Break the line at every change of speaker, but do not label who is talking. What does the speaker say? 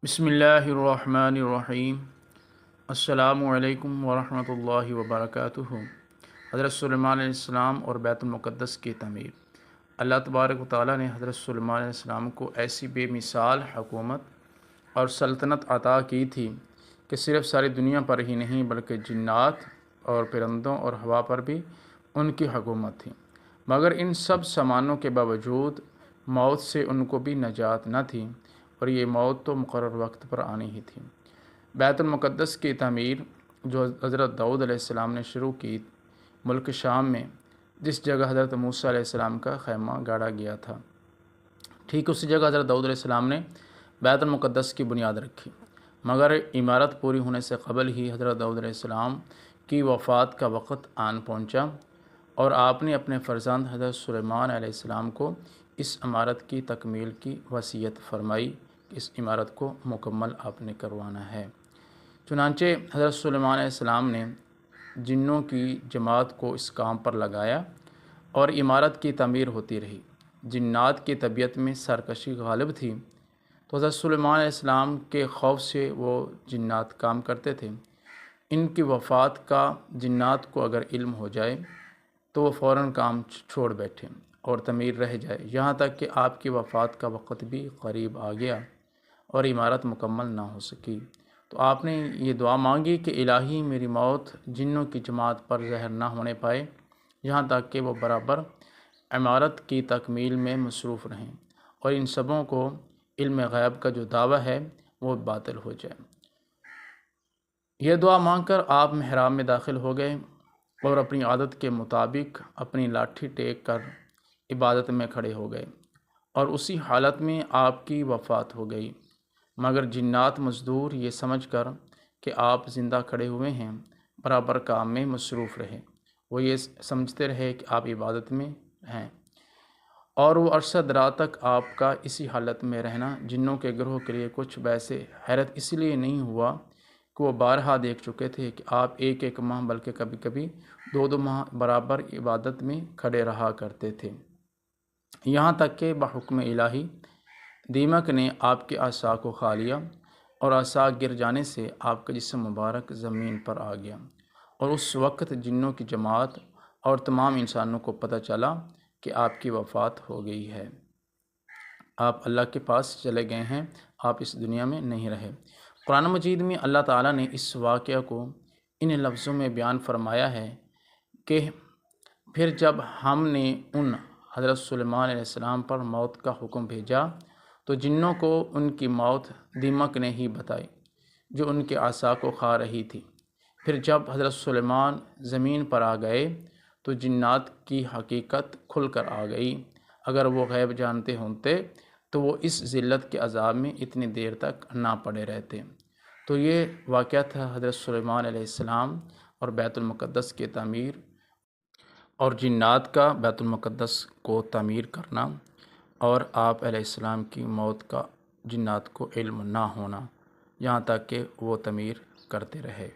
بسم اللہ الرحمن الرحیم۔ السلام علیکم ورحمۃ اللہ وبرکاتہ۔ حضرت سلیمان علیہ السلام اور بیت المقدس کی تعمیر۔ اللہ تبارک و تعالیٰ نے حضرت سلیمان علیہ السلام کو ایسی بے مثال حکومت اور سلطنت عطا کی تھی کہ صرف ساری دنیا پر ہی نہیں بلکہ جنات اور پرندوں اور ہوا پر بھی ان کی حکومت تھی، مگر ان سب سامانوں کے باوجود موت سے ان کو بھی نجات نہ تھی، اور یہ موت تو مقرر وقت پر آنی ہی تھی۔ بیت المقدس کی تعمیر جو حضرت داؤد علیہ السلام نے شروع کی ملک شام میں، جس جگہ حضرت موسیٰ علیہ السلام کا خیمہ گاڑا گیا تھا، ٹھیک اسی جگہ حضرت داؤد علیہ السلام نے بیت المقدس کی بنیاد رکھی، مگر عمارت پوری ہونے سے قبل ہی حضرت داؤد علیہ السلام کی وفات کا وقت آن پہنچا، اور آپ نے اپنے فرزند حضرت سلیمان علیہ السلام کو اس عمارت کی تکمیل کی وصیت فرمائی کہ اس عمارت کو مکمل آپ نے کروانا ہے۔ چنانچہ حضرت سلیمان علیہ السلام نے جنوں کی جماعت کو اس کام پر لگایا اور عمارت کی تعمیر ہوتی رہی۔ جنات کی طبیعت میں سرکشی غالب تھی، تو حضرت سلیمان علیہ السلام کے خوف سے وہ جنات کام کرتے تھے۔ ان کی وفات کا جنات کو اگر علم ہو جائے تو وہ فوراً کام چھوڑ بیٹھے اور تعمیر رہ جائے، یہاں تک کہ آپ کی وفات کا وقت بھی قریب آ گیا اور عمارت مکمل نہ ہو سکی، تو آپ نے یہ دعا مانگی کہ الہی میری موت جنوں کی جماعت پر زہر نہ ہونے پائے، یہاں تک کہ وہ برابر عمارت کی تکمیل میں مصروف رہیں اور ان سبوں کو علم غیب کا جو دعویٰ ہے وہ باطل ہو جائے۔ یہ دعا مانگ کر آپ محراب میں داخل ہو گئے اور اپنی عادت کے مطابق اپنی لاٹھی ٹیک کر عبادت میں کھڑے ہو گئے، اور اسی حالت میں آپ کی وفات ہو گئی، مگر جنات مزدور یہ سمجھ کر کہ آپ زندہ کھڑے ہوئے ہیں برابر کام میں مصروف رہے۔ وہ یہ سمجھتے رہے کہ آپ عبادت میں ہیں، اور وہ عرصہ دراز تک آپ کا اسی حالت میں رہنا جنوں کے گروہ کے لیے کچھ ویسے حیرت اس لیے نہیں ہوا کہ وہ بارہا دیکھ چکے تھے کہ آپ ایک ایک ماہ بلکہ کبھی کبھی دو دو ماہ برابر عبادت میں کھڑے رہا کرتے تھے، یہاں تک کہ بحکم الہی دیمک نے آپ کے عصا کو کھا لیا، اور عصا گر جانے سے آپ کا جسم مبارک زمین پر آ گیا، اور اس وقت جنوں کی جماعت اور تمام انسانوں کو پتہ چلا کہ آپ کی وفات ہو گئی ہے، آپ اللہ کے پاس چلے گئے ہیں، آپ اس دنیا میں نہیں رہے۔ قرآن مجید میں اللہ تعالیٰ نے اس واقعہ کو ان لفظوں میں بیان فرمایا ہے کہ پھر جب ہم نے ان حضرت سلیمان علیہ السلام پر موت کا حکم بھیجا تو جنوں کو ان کی موت دیمک نے ہی بتائی جو ان کے عصا کو کھا رہی تھی۔ پھر جب حضرت سلیمان زمین پر آ گئے تو جنات کی حقیقت کھل کر آ گئی، اگر وہ غیب جانتے ہوتے تو وہ اس ذلت کے عذاب میں اتنی دیر تک نہ پڑے رہتے۔ تو یہ واقعہ تھا حضرت سلیمان علیہ السلام اور بیت المقدس کی تعمیر اور جنات کا بیت المقدس کو تعمیر کرنا، اور آپ علیہ السلام کی موت کا جنات کو علم نہ ہونا، یہاں تک کہ وہ تعمیر کرتے رہے۔